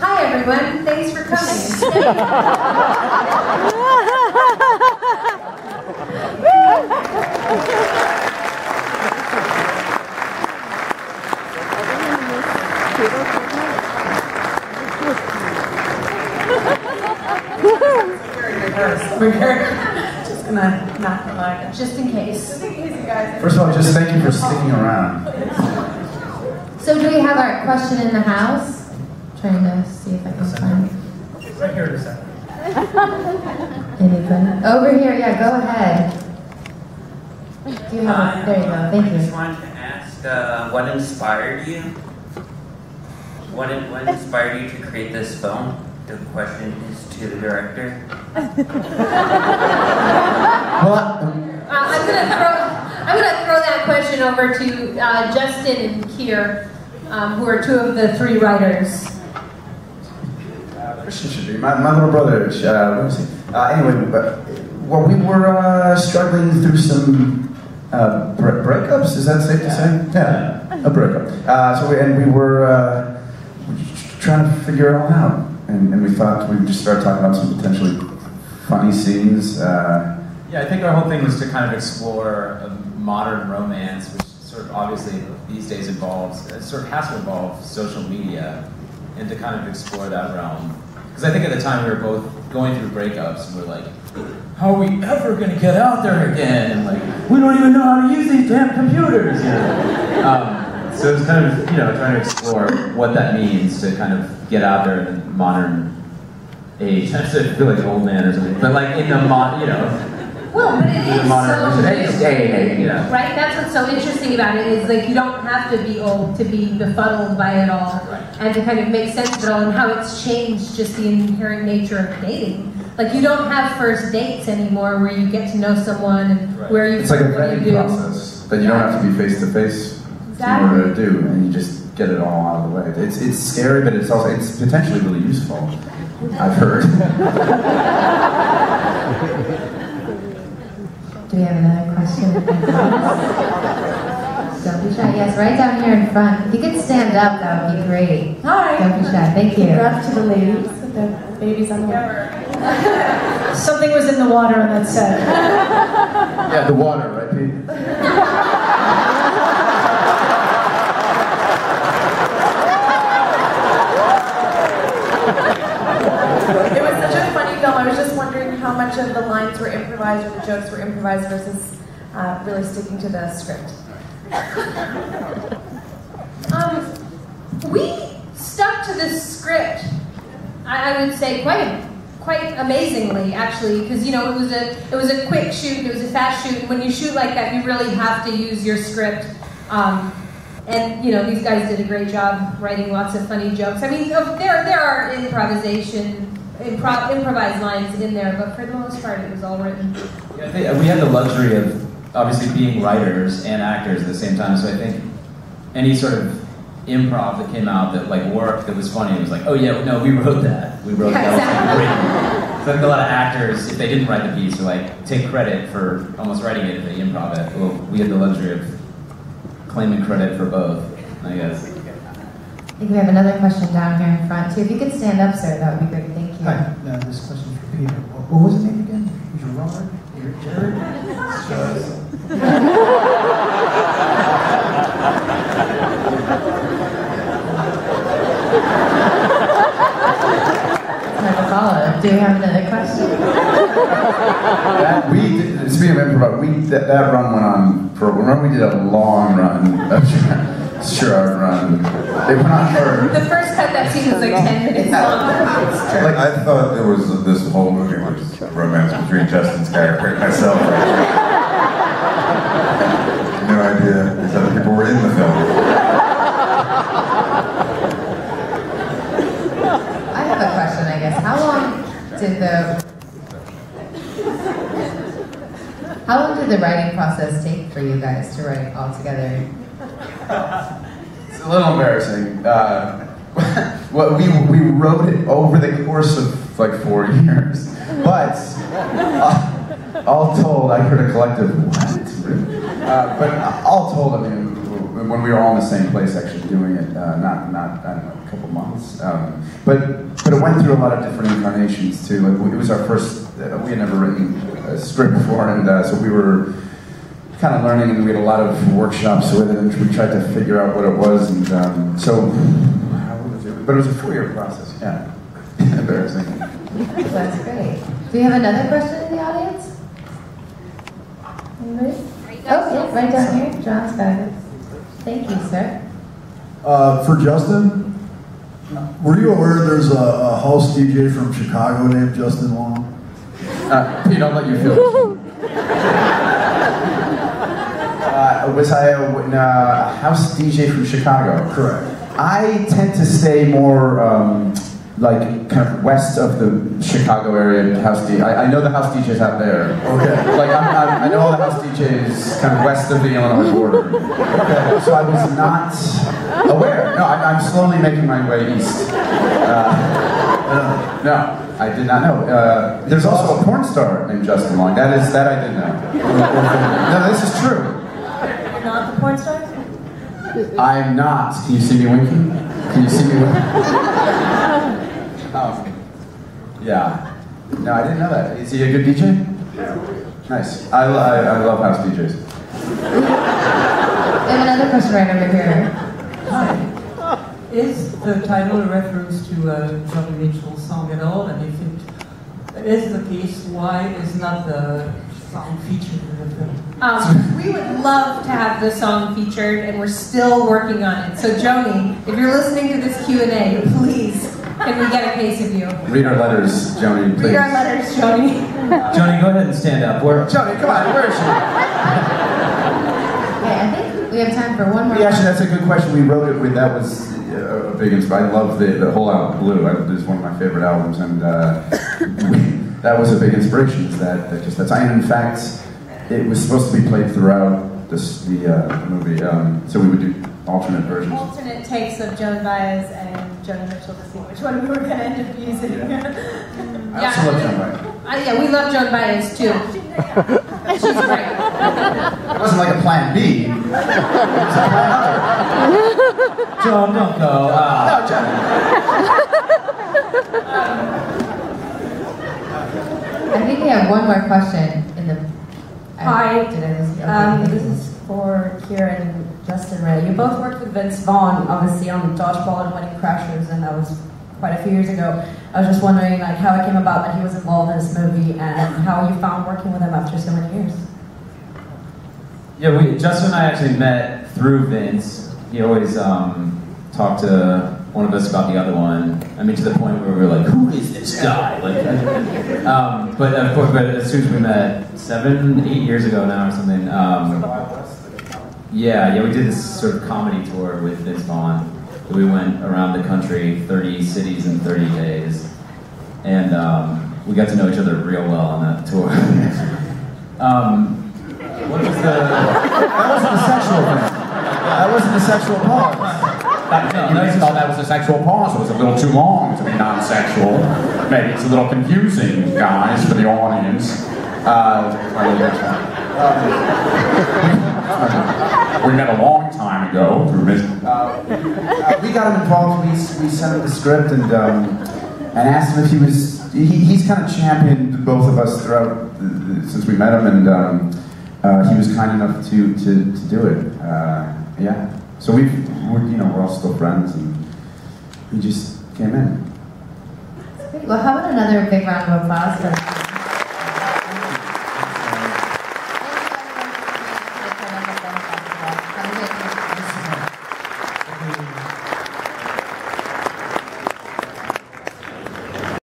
Hi everyone, thanks for coming. We're just gonna knock the line, just in case. Just in case you guys. First of all, just thank you for sticking around. So do we have our question in the house? Trying to see if I can find. Right here in a second. Anybody? Over here, yeah, go ahead. Do you have there you go, thank you. I just wanted to ask, what inspired you? What inspired you to create this film? The question is to the director. I'm gonna throw that question over to Justin and Keir, who are two of the three writers. Christian should be. My little brother, what was he? Anyway, well, we were struggling through some breakups, is that safe to say? Yeah, a breakup. We were trying to figure it all out. And we thought we'd just start talking about some potentially funny scenes. Yeah, I think our whole thing was to kind of explore a modern romance, which sort of obviously these days sort of has to involve social media, and to kind of explore that realm. Because I think at the time we were both going through breakups, and we're like, how are we ever going to get out there again? And like, we don't even know how to use these damn computers, you know? So it's kind of, trying to explore what that means to kind of get out there in the modern age. I feel like an old man or something, but like in the Well, but it is so day, right? That's what's so interesting about it is like you don't have to be old to be befuddled by it all, and to kind of make sense of it all and how it's changed just the inherent nature of dating. Like you don't have first dates anymore where you get to know someone and where you. It's like a vetting process that you don't have to be face to face. In order to do, and you just get it all out of the way. It's scary, but it's potentially really useful. I've heard. Do we have another question? Don't be shy. Yes, right down here in front. If you could stand up, that would be great. Hi. Don't be shy. Thank you. Congrats to the ladies with the babies on the way. Something was in the water on that set. Yeah, the water, right, Pete? It was such a funny film. I was just wondering how much of the lines were improvised or the jokes were improvised versus really sticking to the script. We stuck to the script. I would say quite amazingly, actually, because it was a quick shoot. It was a fast shoot. When you shoot like that, you really have to use your script. And these guys did a great job writing lots of funny jokes. I mean, there are improvised lines in there, but for the most part, it was all written. Yeah, I think we had the luxury of obviously being writers and actors at the same time. So I think any sort of improv that came out that like worked, that was funny, it was like, oh yeah, no, we wrote that. We wrote that. Exactly. So I think a lot of actors, if they didn't write the piece, would like take credit for almost writing it if they improv it. Well, we had the luxury of claiming credit for both, I guess. I think we have another question down here in front too. If you could stand up, sir, that would be great. Thank you. Hi, this question is for Peter. What was his name again? Was your Robert? Jared? Hard to follow. Do you have another question? Speaking of improv, that run went on for. Remember, we did a long run. Sure, run. It went on for. The first cut that scene was like 10 minutes long. Like I thought there was this whole movie was romance between Justin's character and myself. No idea these other people were in the film. I have a question, I guess. How long did the writing process take for you guys to write all together? It's a little embarrassing. We wrote it over the course of like 4 years, but all told, I heard a collective what? But all told, I mean, when we were all in the same place, actually doing it. Not I don't know, a couple months. But it went through a lot of different incarnations too. Like, it was our first. We had never written a script before, and so we were kind of learning, and we had a lot of workshops with it, and we tried to figure out what it was, and so. But it was a 4-year process. Yeah. Embarrassing. That's great. Do we have another question in the audience? Anybody? Oh, yeah, right down here. John's got it. Thank you, sir. For Justin, were you aware there's a house DJ from Chicago named Justin Long? Pete, I'll let you feel this. Was I a house DJ from Chicago? Correct. I tend to stay more like kind of west of the Chicago area house DJ. I know the house DJs out there. Okay. Like I know all the house DJs kind of west of the Illinois border. Okay. So I was not aware. No, I'm slowly making my way east. No, I did not know. There's also a porn star named Justin Long. That I did know. No, this is true. You're not the porn star? I'm not. Can you see me winking? Can you see me winking? Yeah. No, I didn't know that. Is he a good DJ? Nice. I love house DJs. We have another question right over here. Hi. Is the title a reference to Johnny Mitchell's song at all? And if it is the case, why is not the song featured in the film? We would love to have the song featured, and we're still working on it. So Joni, if you're listening to this Q&A, please, can we get a case of you? Read our letters, Joni, please. Read our letters, Joni. Joni, go ahead and stand up. Joni, come on, where is she? Okay, I think we have time for one more. Yeah, actually, that's a good question. We wrote it with, that was a big inspiration. I love the whole album, Blue. It's one of my favorite albums, and that was a big inspiration. That's in fact, it was supposed to be played throughout the movie, so we would do alternate versions. Alternate takes of Joan Baez and Joni Mitchell to see which one we were going to end up using. I also love Joan Baez. Yeah, we love Joan Baez too. She's great. It wasn't like a plan B. It was a plan other. John, don't go. No, John. I think we have one more question in the. Hi, Did I lose you? this is for Kieran and Justin Ray. You both worked with Vince Vaughn, obviously, on Dodgeball and Wedding Crashers, and that was quite a few years ago. I was just wondering, like, how it came about that he was involved in this movie, and how you found working with him after so many years. Yeah, Justin and I actually met through Vince. He always talked to one of us about the other one. I mean, to the point where we were like, "Who is this guy?" Like, but of course, as soon as we met 7, 8 years ago now or something. Yeah, we did this sort of comedy tour with Vince Vaughn. We went around the country, 30 cities in 30 days, and we got to know each other real well on that tour. What was the? That wasn't a sexual thing. That wasn't a sexual pause. You thought that was a sexual pause. It was a little too long to be non-sexual. Maybe it's a little confusing, guys, for the audience. We met a long time ago through we got him involved. We sent him the script and asked him if he was. He's kind of championed both of us throughout since we met him, and he was kind enough to do it. Yeah. So we're all still friends, and he just came in. Well, how about another big round of applause for